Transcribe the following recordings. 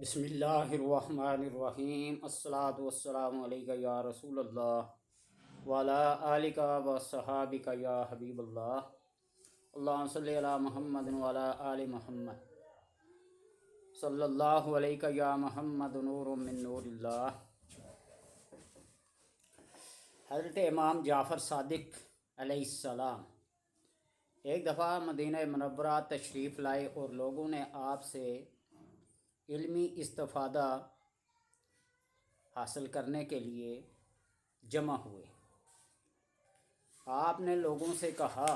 بسم اللہ الرحمن الرحیم الصلاۃ والسلام علیکہ یا رسول اللہ وعلی آلک و صحابک یا حبیب اللہ اللہم صلی علی محمد وعلی آل محمد صلی اللہ علیکہ یا محمد نور من نور اللہ۔ حضرت امام جعفر صادق علیہ السلام ایک دفعہ مدینہ منورہ تشریف لائے اور لوگوں نے آپ سے علمی استفادہ حاصل کرنے کے لیے جمع ہوئے۔ آپ نے لوگوں سے کہا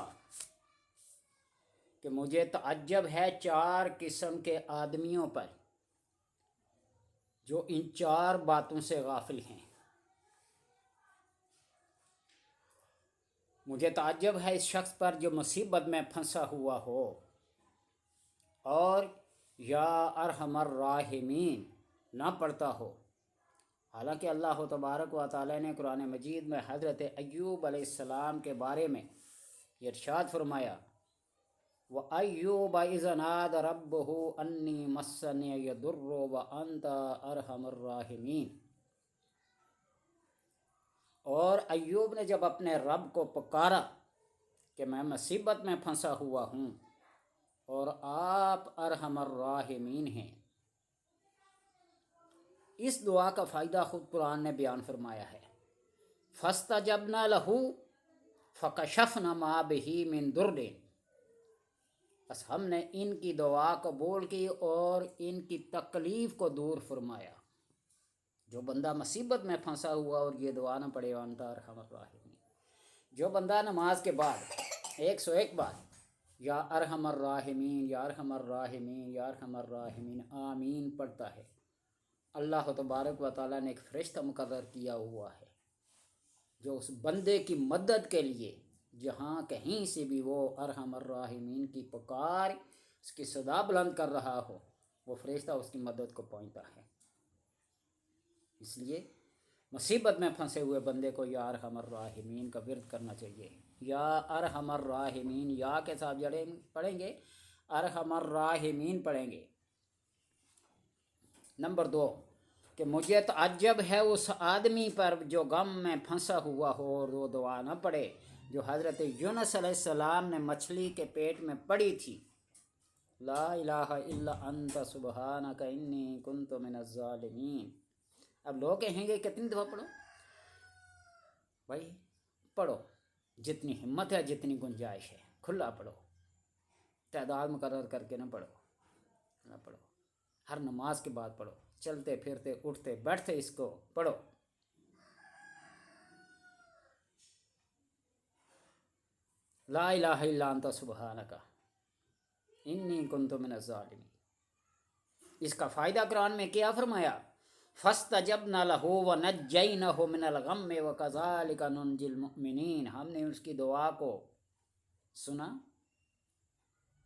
کہ مجھے تعجب ہے 4 قسم کے آدمیوں پر جو ان 4 باتوں سے غافل ہیں۔ مجھے تعجب ہے اس شخص پر جو مصیبت میں پھنسا ہوا ہو اور یا ارحم الراحمین نہ پڑھتا ہو۔ حالانکہ اللہ تبارک و تعالی نے قرآن مجید میں حضرت ایوب علیہ السلام کے بارے میں یہ ارشاد فرمایا وَأَيُّوبَ إِذْ نَادَى رَبَّهُ أَنِّي مَسَّنِيَ الضُّرُّ وَأَنْتَ أَرْحَمُ الراحمین۔ اور ایوب نے جب اپنے رب کو پکارا کہ میں مصیبت میں پھنسا ہوا ہوں اور آپ ارحم الراحمین ہیں، اس دعا کا فائدہ خود قرآن نے بیان فرمایا ہے۔ فَاسْتَجَبْنَا لَهُ فَكَشَفْنَا مَا بِهِ مِن ضُرٍّ۔ بس ہم نے ان کی دعا قبول کی اور ان کی تکلیف کو دور فرمایا۔ جو بندہ مصیبت میں پھنسا ہوا اور یہ دعا نہ پڑھے وَأَنْتَ أَرْحَمُ الراحمین، جو بندہ نماز کے بعد 101 بار یا ارحم الراحمین یا ارحم الراحمین یا ارحم الراحمین آمین پڑھتا ہے، اللہ تبارک و تعالیٰ نے ایک فرشتہ مقرر کیا ہوا ہے جو اس بندے کی مدد کے لیے جہاں کہیں سے بھی وہ ارحم الراحمین کی پکار، اس کی صدا بلند کر رہا ہو، وہ فرشتہ اس کی مدد کو پہنچتا ہے۔ اس لیے مصیبت میں پھنسے ہوئے بندے کو یا ارحم الراحمین کا ورد کرنا چاہیے۔ یا ارحم الراحمین یا کے ساتھ جڑے پڑھیں گے، ارحم الراحمین پڑھیں گے۔ نمبر 2 کہ مجھے تعجب ہے اس آدمی پر جو غم میں پھنسا ہوا ہو اور وہ دعا نہ پڑھے جو حضرت یونس علیہ السلام نے مچھلی کے پیٹ میں پڑی تھی، لا الہ الا انت سبحانک انی کنت من الظالمین۔ اب لوگ کہیں گے کتنی دفعہ پڑھو؟ بھائی پڑھو، جتنی ہمت ہے، جتنی گنجائش ہے، کھلا پڑھو، تعداد مقرر کر کے نہ پڑھو، ہر نماز کے بعد پڑھو، چلتے پھرتے اٹھتے بیٹھتے اس کو پڑھو۔ لا الہ الا انت سبحانک انی کنت من الظالمین۔ اس کا فائدہ قرآن میں کیا فرمایا؟ فَاسْتَجَبْنَا لَهُ وَنَجَّيْنَاهُ مِنَ الْغَمِّ وَكَذَلِكَ نُنْجِي الْمُؤْمِنِينَ۔ ہم نے اس کی دعا کو سنا،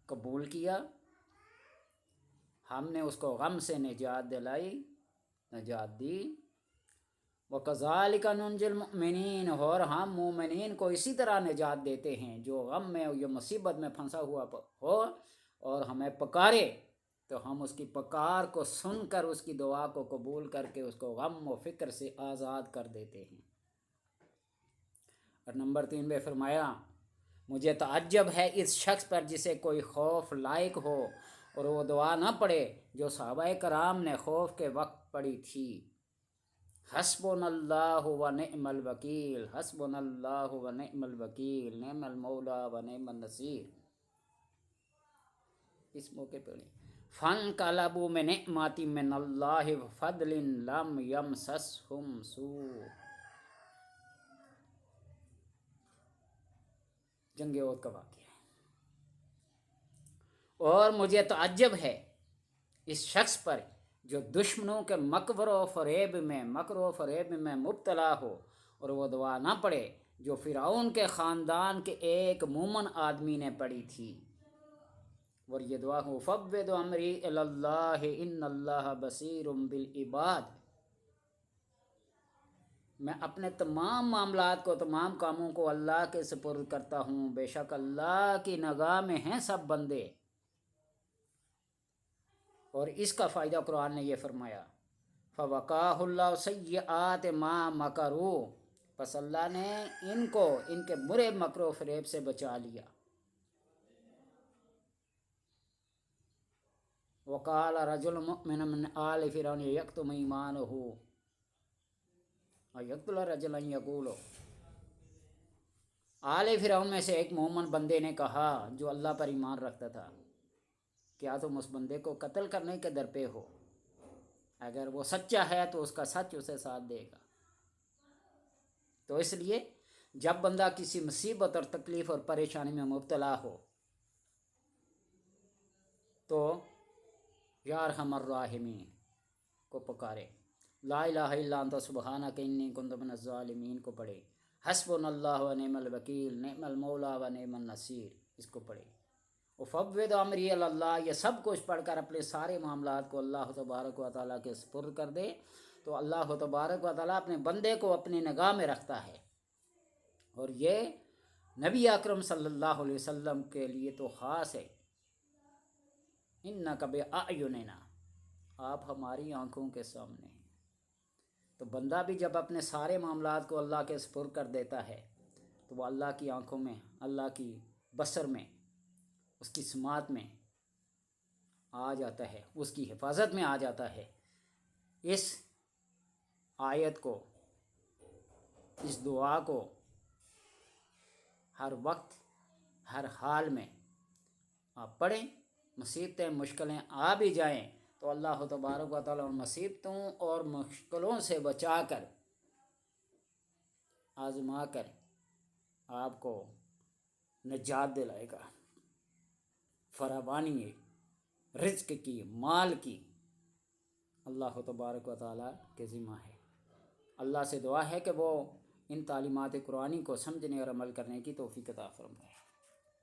قبول کیا، ہم نے اس کو غم سے نجات دلائی، نجات دی۔ وَكَذَلِكَ نُنْجِي الْمُؤْمِنِينَ، اور ہم مومنین کو اسی طرح نجات دیتے ہیں جو غم میں یا مصیبت میں پھنسا ہوا ہو اور ہمیں پکارے تو ہم اس کی پکار کو سن کر اس کی دعا کو قبول کر کے اس کو غم و فکر سے آزاد کر دیتے ہیں۔ اور نمبر 3 میں فرمایا مجھے تعجب ہے اس شخص پر جسے کوئی خوف لائق ہو اور وہ دعا نہ پڑھے جو صحابہ کرام نے خوف کے وقت پڑھی تھی، حسبنا اللہ و نعم الوکیل، حسبنا اللہ و نعم الوکیل، نعم المولا و نعم النصیر۔ اس موقع پہ فَانْقَلَبُوا بِنِعْمَةٍ مِّنَ اللَّهِ وَفَضْلٍ لَّمْ يَمْسَسْهُمْ سُوءٌ۔ جنگ احد کا واقعہ ہے۔ اور مجھے تعجب ہے اس شخص پر جو دشمنوں کے مکر و فریب میں مبتلا ہو اور وہ دعا نہ پڑھے جو فرعون کے خاندان کے ایک مومن آدمی نے پڑھی تھی، اور یہ دعا ہو فَوِّضْ أَمْرِي إِلَى اللَّهِ إِنَّ اللَّهَ بَصِيرٌ بِالْعِبَادِ۔ میں اپنے تمام معاملات کو، تمام کاموں کو اللہ کے سپرد کرتا ہوں، بے شک اللہ کی نگاہ میں ہیں سب بندے۔ اور اس کا فائدہ قرآن نے یہ فرمایا فَوَقَاهُ اللَّهُ سَيِّئَاتِ مَا مَكَرُوا، پس اللہ نے ان کو ان کے برے مکر و فریب سے بچا لیا۔ وقال رجل مؤمن من آل فرعون یکتم ایمانہ یقتل رجلا یقول، آل فرعون میں سے ایک مومن بندے نے کہا جو اللہ پر ایمان رکھتا تھا، کیا تم اس بندے کو قتل کرنے کے در پہ ہو؟ اگر وہ سچا ہے تو اس کا سچ اسے ساتھ دے گا۔ تو اس لیے جب بندہ کسی مصیبت اور تکلیف اور پریشانی میں مبتلا ہو تو یا ارحم الراحمین کو پکارے، لا الہ الا انت سبحانک انی کنت من الظالمین کو پڑھے، حسبنا اللہ و نعم الوکیل نعم المولا و نعم النصیر اس کو پڑھے، وفوض امری الی اللہ، یہ سب کچھ پڑھ کر اپنے سارے معاملات کو اللہ تبارک و تعالیٰ کے سپرد کر دے تو اللہ تبارک و تعالیٰ اپنے بندے کو اپنی نگاہ میں رکھتا ہے۔ اور یہ نبی اکرم صلی اللہ علیہ وسلم کے لیے تو خاص ہے، انک باعیننا، آپ ہماری آنکھوں کے سامنے ہیں۔ تو بندہ بھی جب اپنے سارے معاملات کو اللہ کے سپرد کر دیتا ہے تو وہ اللہ کی آنکھوں میں، اللہ کی بصر میں، اس کی سماعت میں آ جاتا ہے، اس کی حفاظت میں آ جاتا ہے۔ اس آیت کو، اس دعا کو ہر وقت ہر حال میں آپ پڑھیں۔ مصیبتیں مشکلیں آ بھی جائیں تو اللہ تبارک و تعالیٰ ان مصیبتوں اور مشکلوں سے بچا کر، آزما کر آپ کو نجات دلائے گا۔ فراوانی رزق کی، مال کی اللہ تبارک و تعالیٰ کے ذمہ ہے۔ اللہ سے دعا ہے کہ وہ ان تعلیمات قرآنی کو سمجھنے اور عمل کرنے کی توفیق عطا فرمائے۔